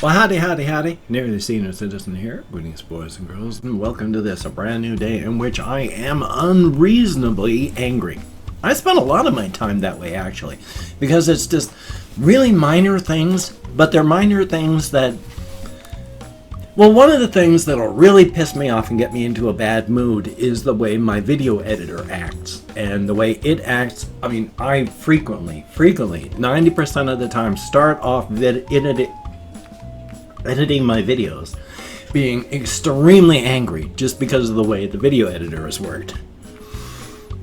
Well, howdy. NearlySeniorCitizen here. Greetings, boys and girls, and welcome to this, a brand new day in which I am unreasonably angry. I spend a lot of my time that way, actually, because it's just really minor things, but they're minor things that... Well, one of the things that'll really piss me off and get me into a bad mood is the way my video editor acts. And the way it acts, I mean, I frequently, 90% of the time, start off editing my videos being extremely angry just because of the way the video editor has worked.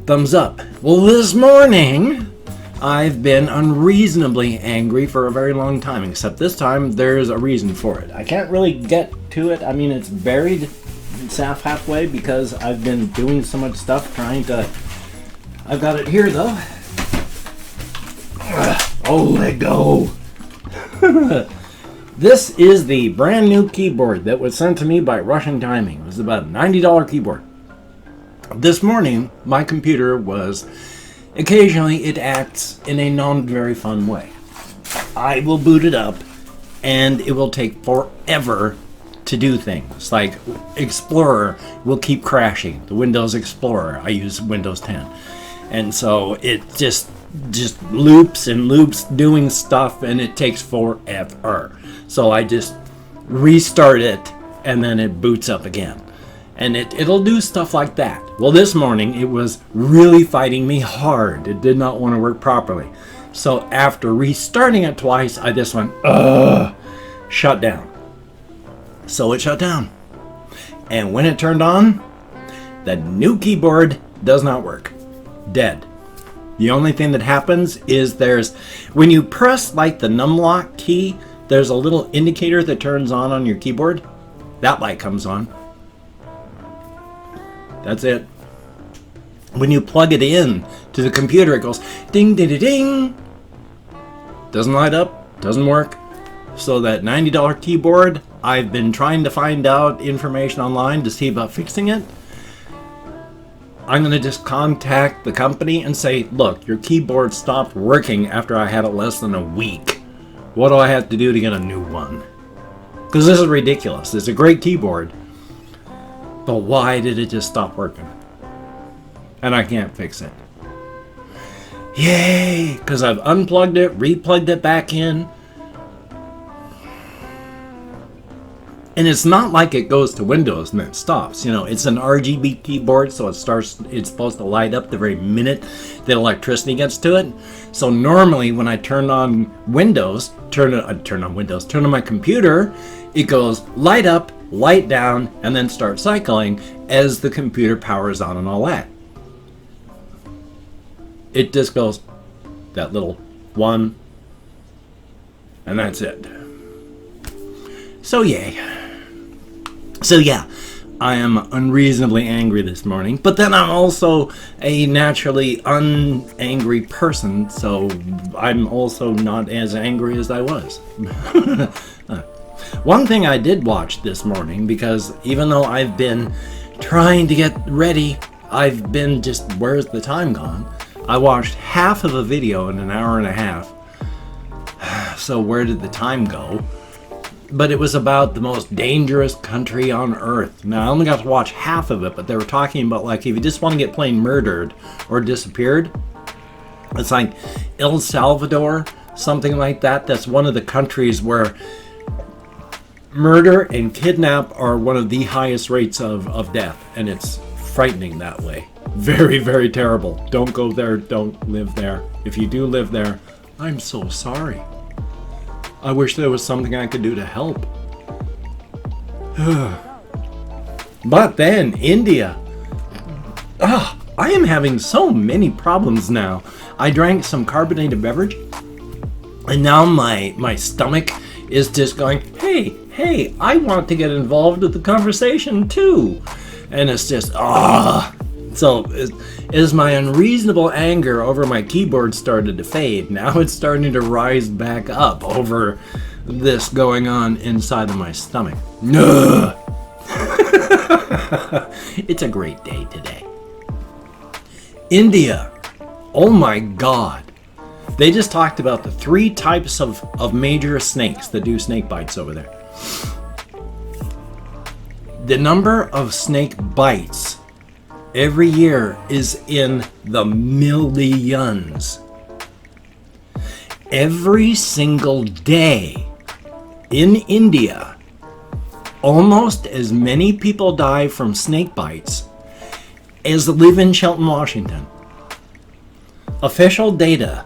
Thumbs up. Well, this morning I've been unreasonably angry for a very long time, except this time there's a reason for it. I can't really get to it. I mean, it's buried halfway because I've been doing so much stuff trying to... I've got it here though. Oh, let go. This is the brand new keyboard that was sent to me by Russian Timing. It was about a $90 keyboard. This morning, my computer was... Occasionally, it acts in a non-very fun way. I will boot it up, and it will take forever to do things. Like, Explorer will keep crashing. The Windows Explorer, I use Windows 10. And so, it just loops and loops doing stuff, and it takes forever. So I just restart it, and then it boots up again. And it'll do stuff like that. Well, this morning, it was really fighting me hard. It did not want to work properly. So after restarting it twice, I just went, shut down. So it shut down. And when it turned on, the new keyboard does not work. Dead. The only thing that happens is when you press like the numlock key, there's a little indicator that turns on your keyboard. That light comes on. That's it. When you plug it in to the computer, it goes ding, ding, ding, ding. Doesn't light up, doesn't work. So that $90 keyboard, I've been trying to find out information online to see about fixing it. I'm going to just contact the company and say, look, your keyboard stopped working after I had it less than a week. What do I have to do to get a new one? Because this is ridiculous. It's a great keyboard. But why did it just stop working? And I can't fix it. Yay! Because I've unplugged it, replugged it back in. And it's not like it goes to Windows and then stops. You know, it's an RGB keyboard, so it's supposed to light up the very minute that electricity gets to it. So normally when I turn on Windows, turn on my computer, it goes light up, light down, and then start cycling as the computer powers on and all that. It just goes that little one, and that's it. So yay. So yeah, I am unreasonably angry this morning, but then I'm also a naturally unangry person, so I'm also not as angry as I was. One thing I did watch this morning, because even though I've been trying to get ready, I've been just, where's the time gone? I watched half of a video in an hour and a half. So where did the time go? But it was about the most dangerous country on earth. Now, I only got to watch half of it, but they were talking about, like, if you just want to get plain murdered or disappeared, it's like El Salvador, something like that. That's one of the countries where murder and kidnap are one of the highest rates of death, and it's frightening that way. Very, very terrible. Don't go there. Don't live there. If you do live there, I'm so sorry. I wish there was something I could do to help. But then, India. I am having so many problems now. I drank some carbonated beverage, and now my stomach is just going, hey, I want to get involved with the conversation too. And it's just, So as my unreasonable anger over my keyboard started to fade, now it's starting to rise back up over this going on inside of my stomach. It's a great day today. India. Oh my God. They just talked about the 3 types of major snakes that do snake bites over there. The number of snake bites every year is in the millions. Every single day in India, almost as many people die from snake bites as live in Shelton, Washington. Official data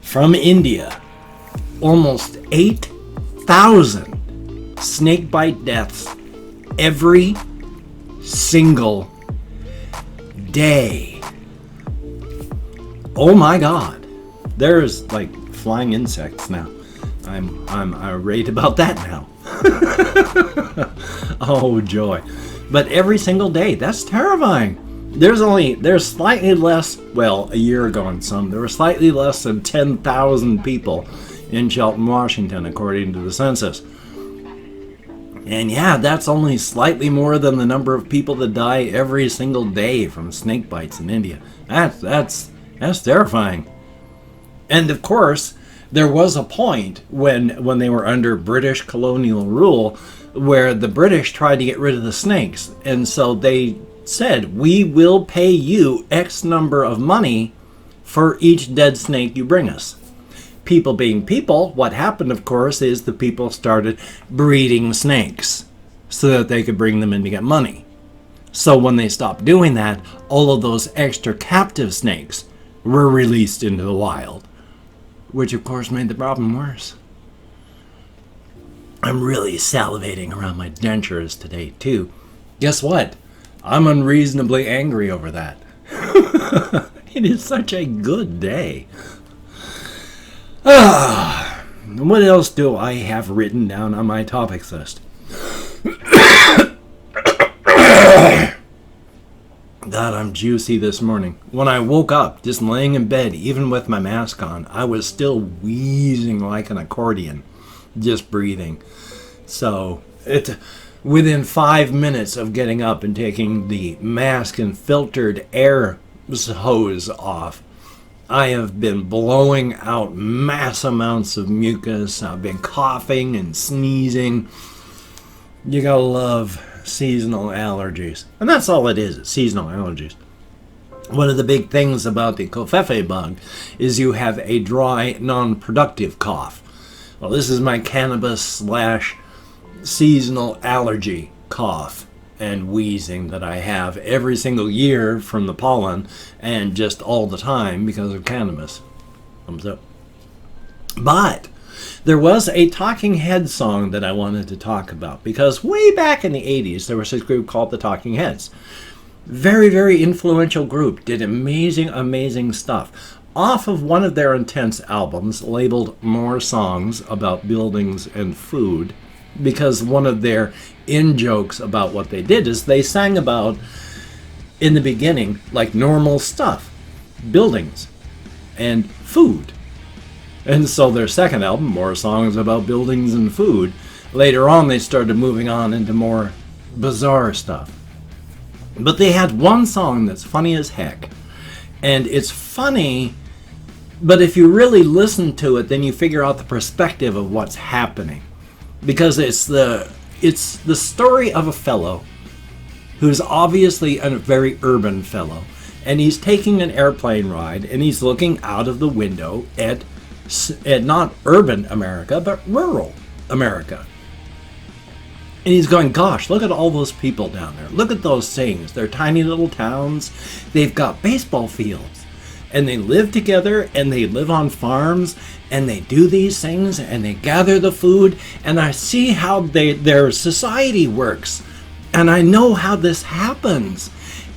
from India, almost 8,000 snake bite deaths every single day. Oh my God. There's like flying insects now. I'm irate about that now. Oh joy. But every single day, that's terrifying. There's slightly less, well, a year ago and some, there were slightly less than 10,000 people in Shelton, Washington, according to the census. And yeah, that's only slightly more than the number of people that die every single day from snake bites in India. That's terrifying. And of course, there was a point when they were under British colonial rule where the British tried to get rid of the snakes. And so they said, we will pay you X number of money for each dead snake you bring us. People being people, what happened, of course, is the people started breeding snakes so that they could bring them in to get money. So when they stopped doing that, all of those extra captive snakes were released into the wild, which of course made the problem worse. I'm really salivating around my dentures today, too. Guess what? I'm unreasonably angry over that. It is such a good day. What else do I have written down on my topics list? God, I'm juicy this morning. When I woke up, just laying in bed, even with my mask on, I was still wheezing like an accordion, just breathing. So, within 5 minutes of getting up and taking the mask and filtered air hose off, I have been blowing out mass amounts of mucus. I've been coughing and sneezing. You gotta love seasonal allergies. And that's all it is, it's seasonal allergies. One of the big things about the covfefe bug is you have a dry, non-productive cough. Well, this is my cannabis / seasonal allergy cough and wheezing that I have every single year from the pollen and just all the time because of cannabis. Thumbs up. But there was a Talking Heads song that I wanted to talk about because way back in the 80s there was this group called the Talking Heads. Very, very influential group, did amazing stuff. Off of one of their intense albums labeled More Songs About Buildings and Food, because one of their in-jokes about what they did is they sang about, in the beginning, like normal stuff, buildings and food. And so their second album, More Songs About Buildings and Food, later on they started moving on into more bizarre stuff. But they had one song that's funny as heck. And it's funny, but if you really listen to it, then you figure out the perspective of what's happening. Because it's the story of a fellow who's obviously a very urban fellow. And he's taking an airplane ride, and he's looking out of the window at not urban America, but rural America. And he's going, gosh, look at all those people down there. Look at those things. They're tiny little towns. They've got baseball fields. And they live together, and they live on farms, and they do these things, and they gather the food. And I see how their society works. And I know how this happens.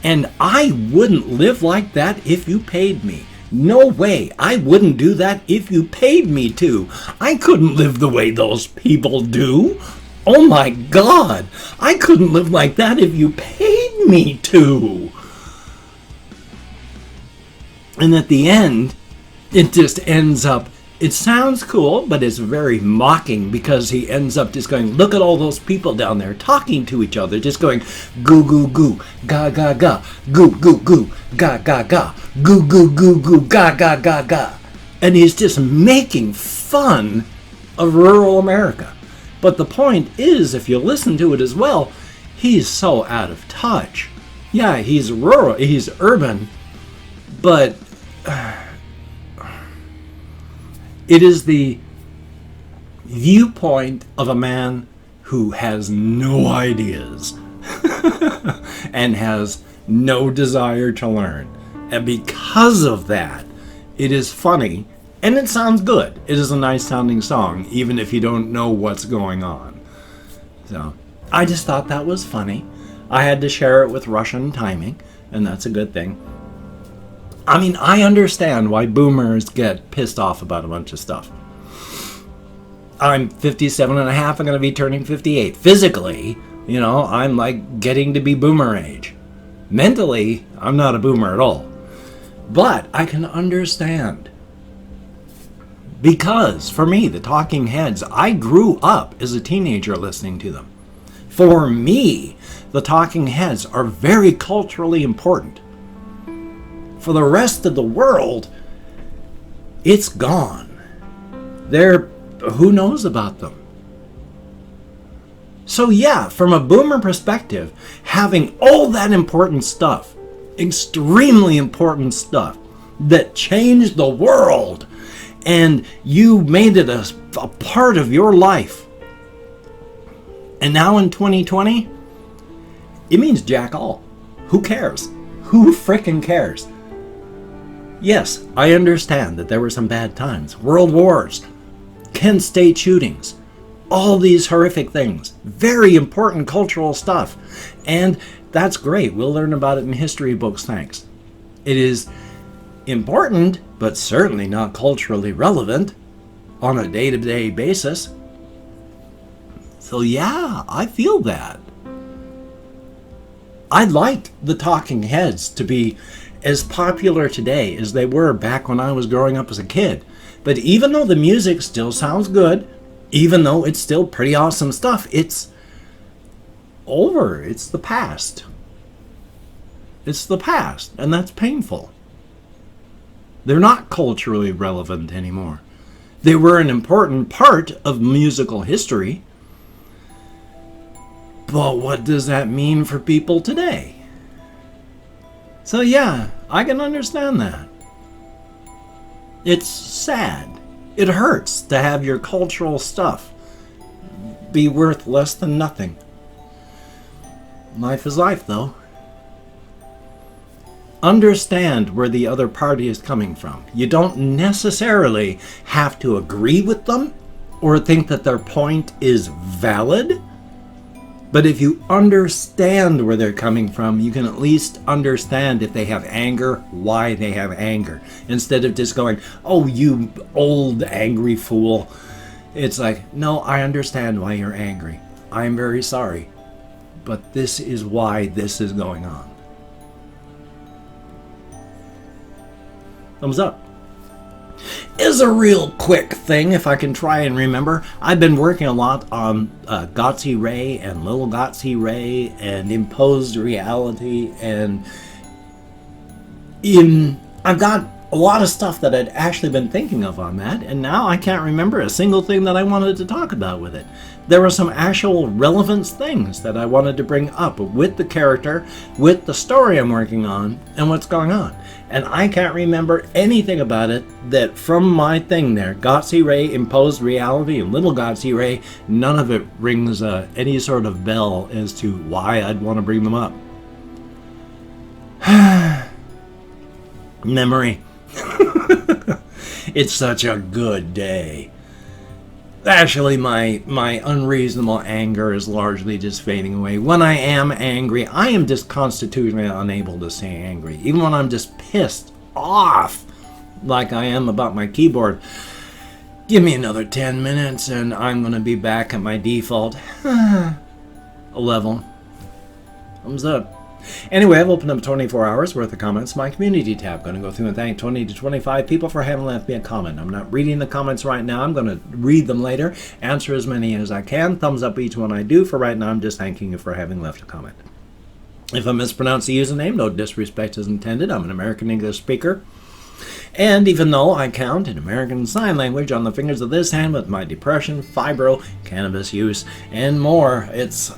And I wouldn't live like that if you paid me. No way. I wouldn't do that if you paid me to. I couldn't live the way those people do. Oh my God. I couldn't live like that if you paid me to. And at the end, it just ends up, it sounds cool, but it's very mocking because he ends up just going, look at all those people down there talking to each other, just going, goo, goo, goo, ga, ga, ga, goo, goo, goo, ga, ga, ga, goo, goo, goo, goo, ga, ga, ga, ga. And he's just making fun of rural America. But the point is, if you listen to it as well, he's so out of touch. Yeah, he's rural, he's urban, but it is the viewpoint of a man who has no ideas and has no desire to learn. And because of that, it is funny and it sounds good. It is a nice sounding song, even if you don't know what's going on. So I just thought that was funny. I had to share it with Russian timing, and that's a good thing. I mean, I understand why boomers get pissed off about a bunch of stuff. I'm 57 and a half. I'm going to be turning 58. Physically, you know, I'm like getting to be boomer age. Mentally, I'm not a boomer at all. But I can understand. Because, for me, the Talking Heads, I grew up as a teenager listening to them. For me, the Talking Heads are very culturally important. For the rest of the world, it's gone. Who knows about them? So yeah, from a boomer perspective, having all that important stuff, extremely important stuff, that changed the world, and you made it a part of your life. And now in 2020, it means jack all. Who cares? Who frickin' cares? Yes, I understand that there were some bad times. World wars, Kent State shootings, all these horrific things. Very important cultural stuff. And that's great. We'll learn about it in history books, thanks. It is important, but certainly not culturally relevant on a day-to-day basis. So yeah, I feel that. I'd like the Talking Heads to be as popular today as they were back when I was growing up as a kid. But even though the music still sounds good, even though it's still pretty awesome stuff, it's over. It's the past. It's the past, and that's painful. They're not culturally relevant anymore. They were an important part of musical history. But what does that mean for people today? So yeah, I can understand that. It's sad. It hurts to have your cultural stuff be worth less than nothing. Life is life, though. Understand where the other party is coming from. You don't necessarily have to agree with them or think that their point is valid. But if you understand where they're coming from, you can at least understand if they have anger, why they have anger. Instead of just going, oh, you old angry fool. It's like, no, I understand why you're angry. I'm very sorry. But this is why this is going on. Thumbs up. Is a real quick thing, if I can try and remember. I've been working a lot on Xayrli and Little Xayrli and imposed reality, and I've got a lot of stuff that I'd actually been thinking of on that, and now I can't remember a single thing that I wanted to talk about with it. There were some actual relevant things that I wanted to bring up with the character, with the story I'm working on, and what's going on. And I can't remember anything about it that from my thing there, Xayrli, imposed reality, and Little Xayrli, none of it rings any sort of bell as to why I'd want to bring them up. Memory. It's such a good day. Actually, my unreasonable anger is largely just fading away. When I am angry, I am just constitutionally unable to stay angry. Even when I'm just pissed off, like I am about my keyboard, give me another 10 minutes and I'm going to be back at my default level. Thumbs up. Anyway, I've opened up 24 hours worth of comments. My community tab. Going to go through and thank 20 to 25 people for having left me a comment. I'm not reading the comments right now. I'm going to read them later. Answer as many as I can. Thumbs up each one I do. For right now, I'm just thanking you for having left a comment. If I mispronounce the username, no disrespect is intended. I'm an American English speaker. And even though I count in American Sign Language on the fingers of this hand with my depression, fibro, cannabis use, and more,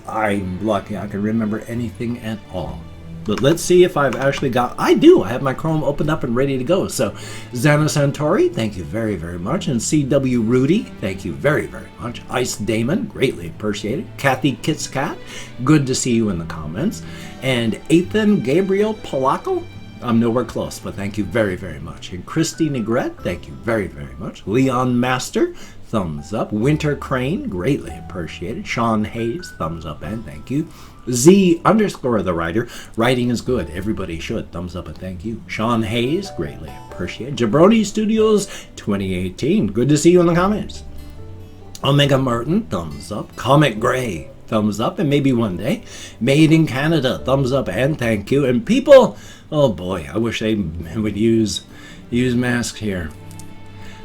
I'm lucky I can remember anything at all. But let's see if I've actually got... I do! I have my Chrome opened up and ready to go. So, Xana Santori, thank you very, very much. And CW Rudy, thank you very, very much. Ice Damon, greatly appreciated. Kathy Kitscat, good to see you in the comments. And Ethan Gabriel Palaco, I'm nowhere close, but thank you very, very much. And Christy Negrette, thank you very, very much. Leon Master, thumbs up. Winter Crane, greatly appreciated. Sean Hayes, thumbs up and thank you. Z_the writer, writing is good, everybody should, thumbs up and thank you. Sean Hayes, greatly appreciated. Jabroni Studios 2018, good to see you in the comments. Omega Martin, thumbs up. Comic Gray, thumbs up, and maybe one day. Made in Canada, thumbs up and thank you. And people, oh boy, I wish they would use masks here.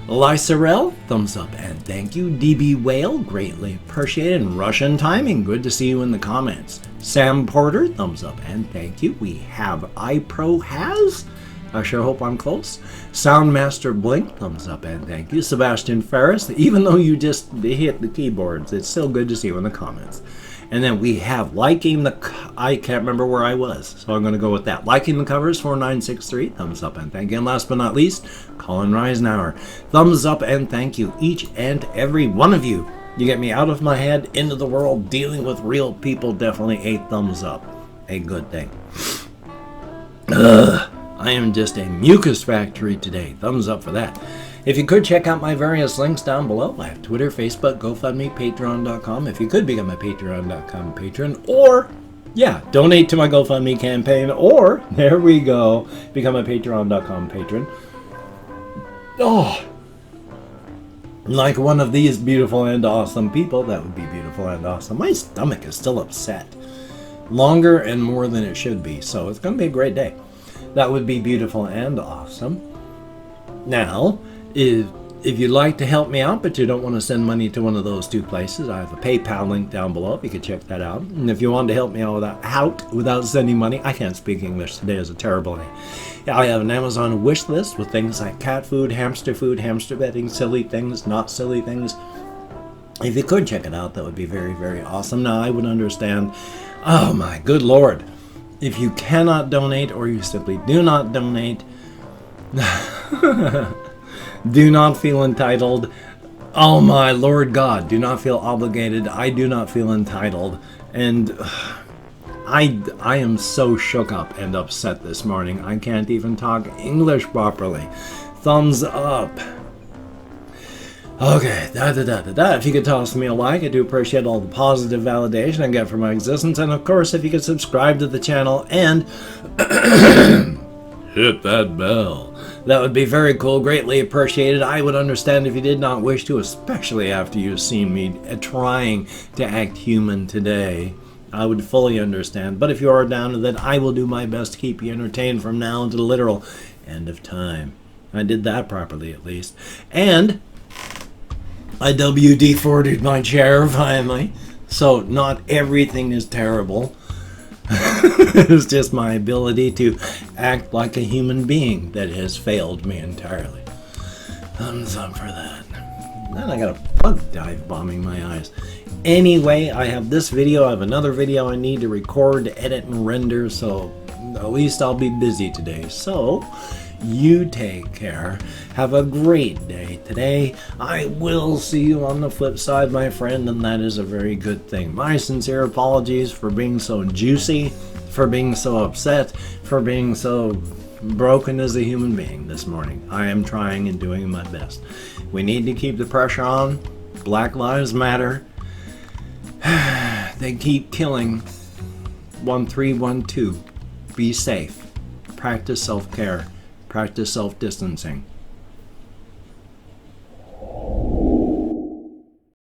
Lyserel, thumbs up and thank you. DB Whale, greatly appreciated. And Russian Timing, good to see you in the comments. Sam Porter, thumbs up and thank you. We have iPro Has, I sure hope I'm close. Soundmaster Blink, thumbs up and thank you. Sebastian Ferris, even though you just hit the keyboards, it's still good to see you in the comments. And then we have liking the... I can't remember where I was, so I'm going to go with that. Liking the covers, 4963, thumbs up and thank you. And last but not least, Colin Reisenauer, thumbs up and thank you. Each and every one of you. You get me out of my head, into the world, dealing with real people, definitely a thumbs up. A good thing. I am just a mucus factory today. Thumbs up for that. If you could check out my various links down below, I have Twitter, Facebook, GoFundMe, Patreon.com. If you could become a Patreon.com patron, or, yeah, donate to my GoFundMe campaign, or, there we go, become a Patreon.com patron. Oh, like one of these beautiful and awesome people, that would be beautiful and awesome. My stomach is still upset. Longer and more than it should be, so it's going to be a great day. That would be beautiful and awesome. Now, if you'd like to help me out, but you don't want to send money to one of those two places, I have a PayPal link down below if you could check that out. And if you want to help me out without sending money, I can't speak English today, is a terrible day. I have an Amazon wish list with things like cat food, hamster bedding, silly things, not silly things. If you could check it out, that would be very, very awesome. Now, I would understand, oh my good Lord, if you cannot donate or you simply do not donate, do not feel entitled. Oh my Lord God, do not feel obligated. I do not feel entitled. And I am so shook up and upset this morning. I can't even talk English properly. Thumbs up. Okay, If you could toss me a like, I do appreciate all the positive validation I get for my existence. And of course, if you could subscribe to the channel and hit that bell. That would be very cool, greatly appreciated. I would understand if you did not wish to, especially after you've seen me trying to act human today. I would fully understand. But if you are down to that, I will do my best to keep you entertained from now until the literal end of time. I did that properly, at least. And I WD-40'd my chair, finally. So not everything is terrible. It's just my ability to act like a human being that has failed me entirely. Thumbs up for that. Then I got a bug dive bombing my eyes. Anyway, I have this video. I have another video I need to record, edit, and render, so at least I'll be busy today. So, you take care. Have a great day today. I will see you on the flip side, my friend, and that is a very good thing. My sincere apologies for being so juicy, for being so upset, for being so broken as a human being this morning. I am trying and doing my best. We need to keep the pressure on. Black Lives Matter. They keep killing. 1312. Be safe. Practice self-care. Practice self-distancing.